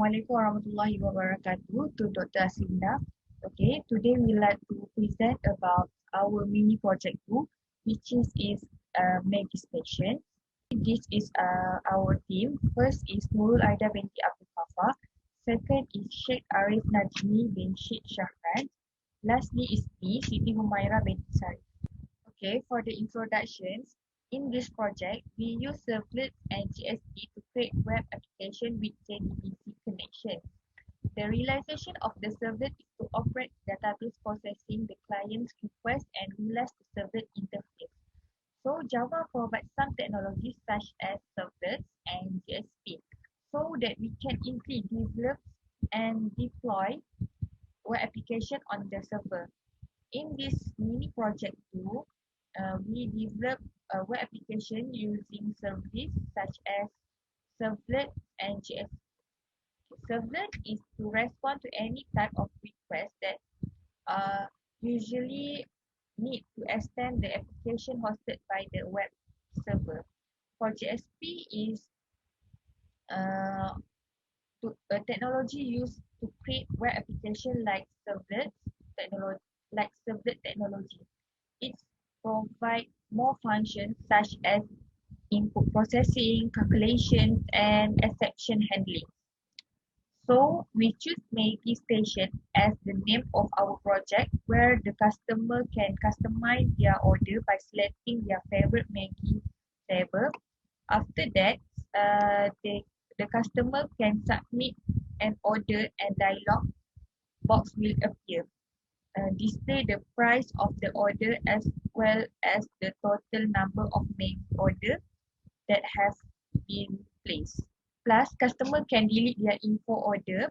Assalamualaikum warahmatullahi wabarakatuh to Dr. Asinda. Okay, today we like to present about our mini project 2, which is Maggi station. This is our team. First is NURUL AIDA binti KAFFAR. Second is Sheikh ARIF NAJMI bin Sheikh SHAHRAN. Lastly is SITI HUMAIRAH binti SARIF. Okay, for the introductions, in this project, we use servlets and GSP to create web application with JDBC connection. The realization of the servlet is to operate database processing the client's request and realize the servlet interface. So Java provides some technologies such as servlets and GSP so that we can easily develop and deploy web application on the server. In this mini project 2, we develop a web application using service such as servlet and JS. Servlet is to respond to any type of request that usually need to extend the application hosted by the web server. For JSP is uh, a technology used to create web application like servlet technology. It provides more functions such as input processing, calculations, and exception handling. So we choose Maggi Station as the name of our project, where the customer can customize their order by selecting their favorite Maggi flavor. After that, the customer can submit an order and dialog box will appear. Display the price of the order as well as the total number of Maggi order that has been placed. Plus, customer can delete their info order.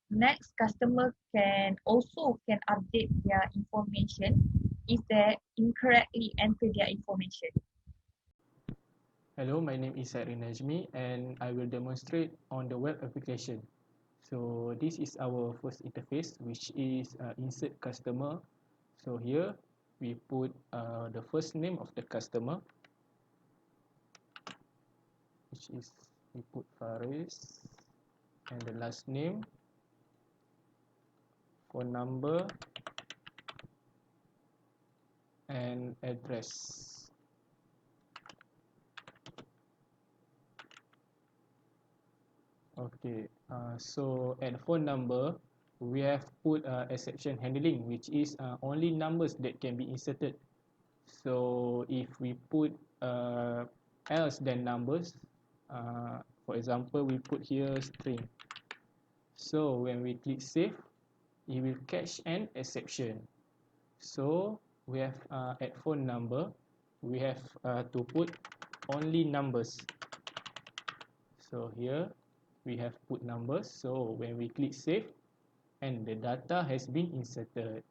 Next, customer can update their information if they incorrectly enter their information. Hello, my name is NAJMI and I will demonstrate on the web application. So this is our first interface, which is insert customer. So here we put the first name of the customer, which is we put Faris, and the last name, phone number, and address. Okay, so at phone number, we have put exception handling, which is only numbers that can be inserted. So if we put else than numbers, for example, we put here string. So when we click save, it will catch an exception. So we have at phone number, we have to put only numbers. So here we have put numbers. So when we click save, and the data has been inserted.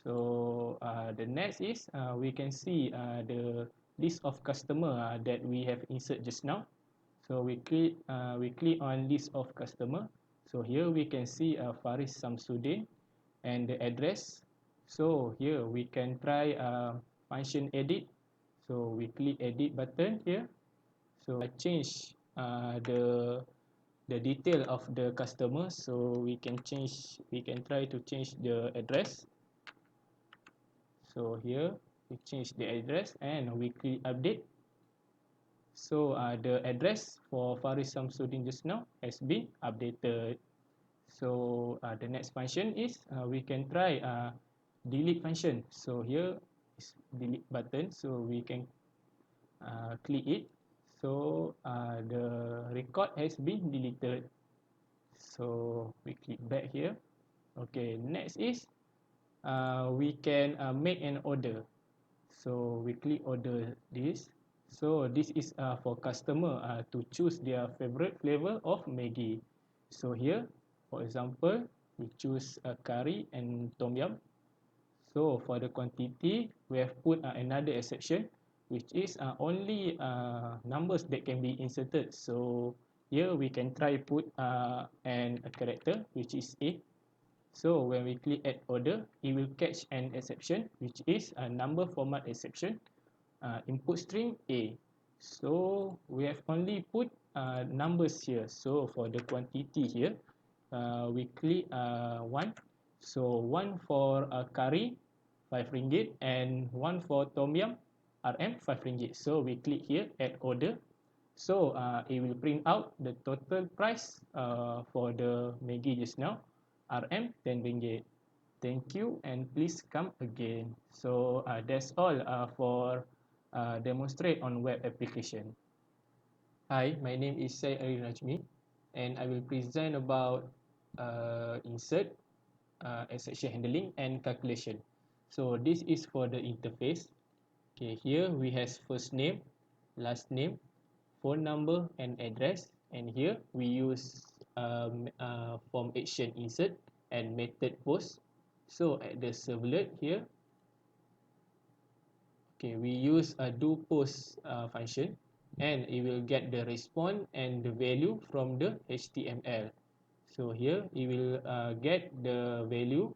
So the next is we can see the list of customer that we have insert just now. So we click on list of customer. So here we can see Faris Samsudin and the address. So here we can try function edit. So we click edit button here. So I change the detail of the customer. So we can try to change the address. So here we change the address and we click update. So the address for Faris Samsudin just now has been updated. So the next function is we can try delete function. So here is delete button. So we can click it. So the record has been deleted. So we click back here. Okay, next is we can make an order. So we click order this. So this is for customer to choose their favorite flavor of Maggi. So here, for example, we choose curry and tom yum. So for the quantity, we have put another exception, which is only numbers that can be inserted. So here we can try put a character, which is A. So when we click add order, it will catch an exception, which is a number format exception, input string A. So we have only put numbers here. So for the quantity here, we click 1. So 1 for curry, RM5, and 1 for tom yum, RM5. So we click here add order. So it will print out the total price for the Maggi just now, RM10. Thank you and please come again. So that's all for demonstrate on web application. Hi, my name is NAJMI and I will present about insert, exception handling and calculation. So this is for the interface. Okay, here we have first name, last name, phone number and address, and here we use form action insert and method post. So at the servlet here, okay, we use a do post function, and it will get the response and the value from the HTML. So here it will get the value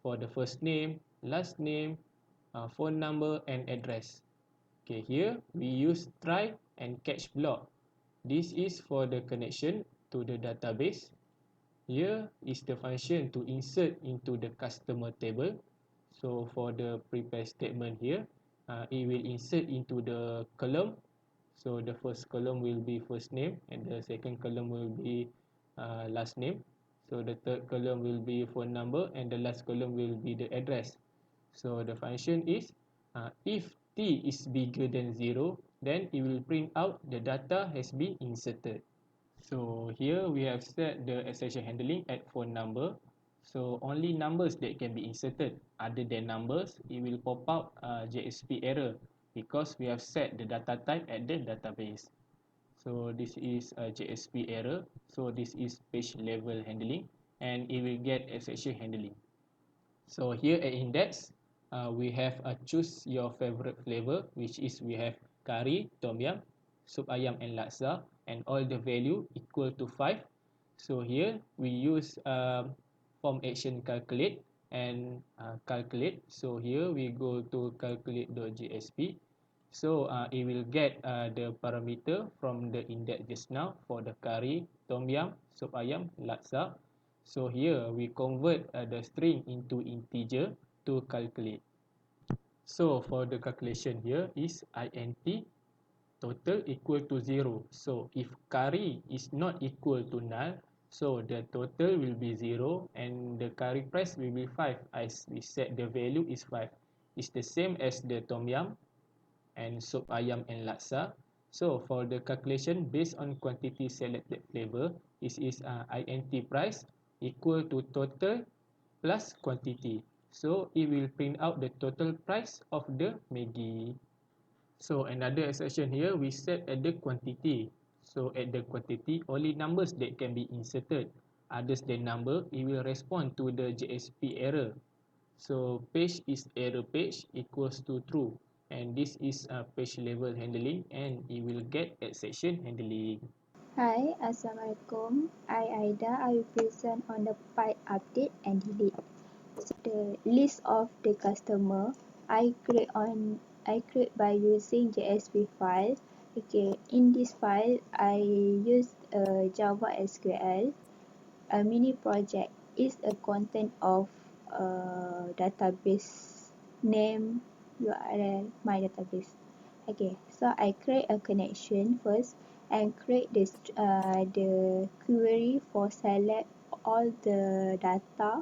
for the first name, last name, phone number and address. Okay, here we use try and catch block. This is for the connection to the database. Here is the function to insert into the customer table. So for the prepare statement here, it will insert into the column. So the first column will be first name and the second column will be last name. So the third column will be phone number and the last column will be the address. So the function is if t is bigger than 0, then it will print out the data has been inserted. So here we have set the exception handling at phone number. So only numbers that can be inserted. Other than numbers, it will pop out JSP error because we have set the data type at the database. So this is a JSP error. So this is page level handling and it will get exception handling. So here at index, we have choose your favorite flavor, which is we have curry, tom yum, soup ayam and laksa, and all the value equal to 5. So here we use form action calculate and calculate. So here we go to calculate.jsp. So it will get the parameter from the index just now for the curry, tom yum, soup ayam, laksa. So here we convert the string into integer to calculate. So for the calculation here is int total equal to 0. So if curry is not equal to null, so the total will be 0 and the curry price will be 5 as we set the value is 5. It's the same as the tom yum and soup ayam and laksa. So for the calculation based on quantity selected flavor, this is int price equal to total plus quantity. So it will print out the total price of the Maggi. So another exception here, we set at the quantity. So at the quantity, only numbers that can be inserted. Others than number, it will respond to the JSP error. So page is error page equals to true. And this is a page level handling and it will get exception handling. Hi, Assalamualaikum. AIDA. I will present on the file update and delete. So the list of the customer I create by using JSP file. Okay, in this file I use Java SQL. A mini project is a content of database name URL my database. Okay, so I create a connection first and create this the query for select all the data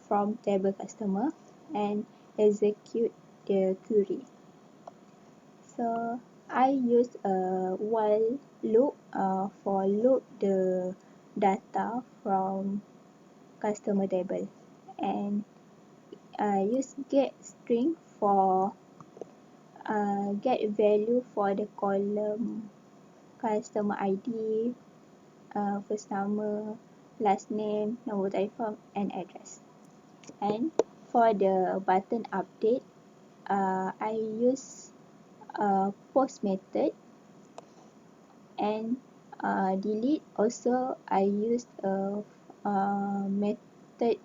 from table customer and execute the query. So I use a while loop for loop the data from customer table and I use get string for get value for the column customer ID, first nama, last name, nombor telefon and address. And for the button update, I use post method and delete also I use a method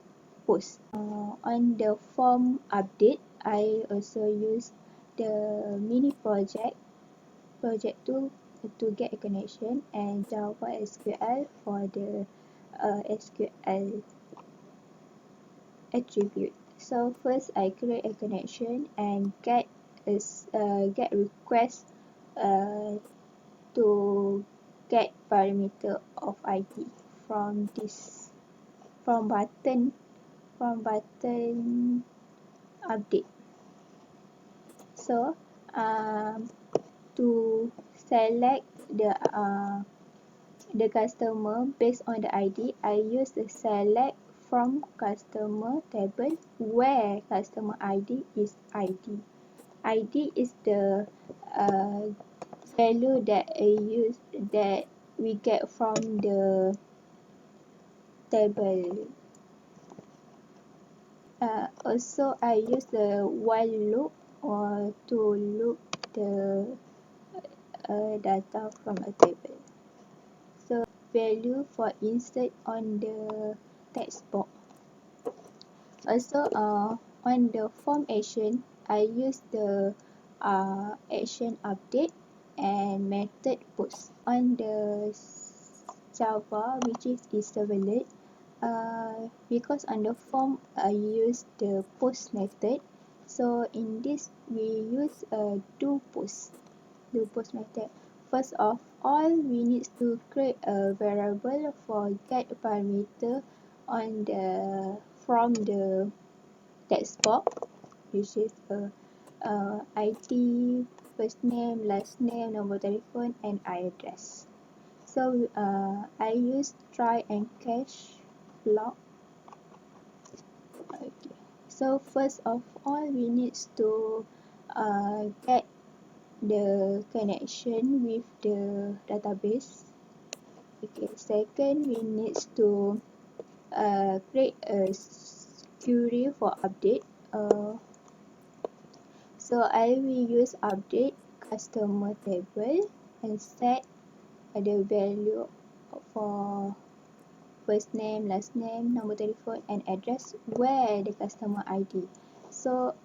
post. On the form update, I also use the mini project 2 to get a connection, and Java SQL for the SQL attribute. So first I create a connection and get request to get parameter of ID from button update. So to select the customer based on the ID, I use the select from customer table where customer ID is ID. ID is the value that we get from the table. Also, I use the while loop to loop the data from a table. So value for insert on the text box. Also, on the form action, I use the action update and method post. On the Java, which is servlet, because on the form I use the post method. So in this we use do post method. First of all, we need to create a variable for get parameter on the from the text box, which is ID, first name, last name, number telephone, and address. So I use try and catch block. Okay. So first of all, we need to get the connection with the database. Okay. Second, we need to create a query for update. So I will use update customer table and set the value for first name, last name, number telephone, and address where the customer ID. So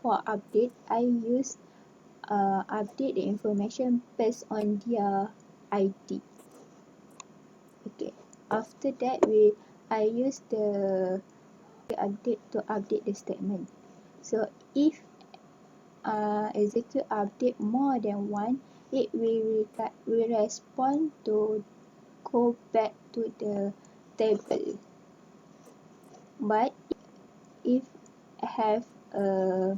for update, I use update the information based on their ID. Okay. After that, I use the update to update the statement. So if execute update more than one, it will respond to go back to the table. But if have a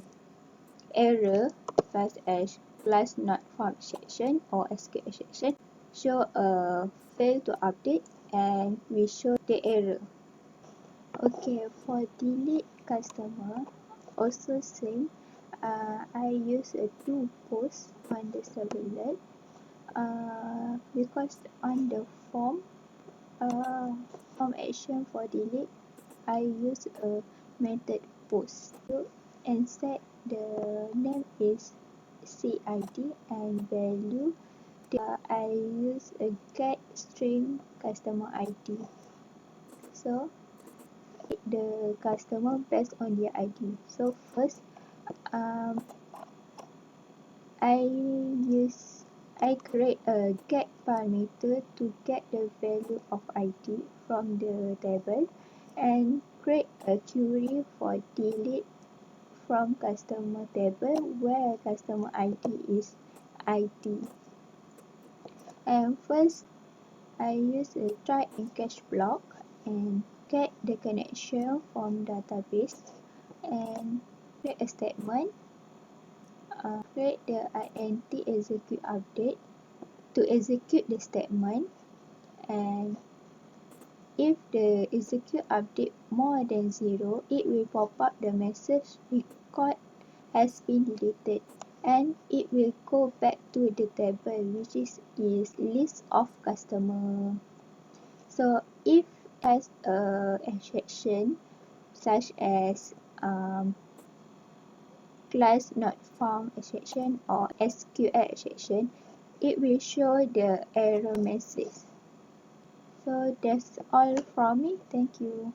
error such as class not found exception or escape exception, show a fail to update and we show the error. Okay, for delete customer, also same. I use a do post on the servlet because on the form action for delete, I use a method post and set the name is SYED and value. I use a get string customer ID. So the customer based on their ID. So first, I create a get parameter to get the value of ID from the table and create a query for delete from customer table where customer ID is ID. And first, I use a try and catch block and get the connection from database and create a statement. Create the int execute update to execute the statement, and if the execute update more than 0, it will pop up the message record has been deleted and it will go back to the table which is list of customer. So if has a exception such as class not found exception or SQL exception, it will show the error message. So that's all from me. Thank you.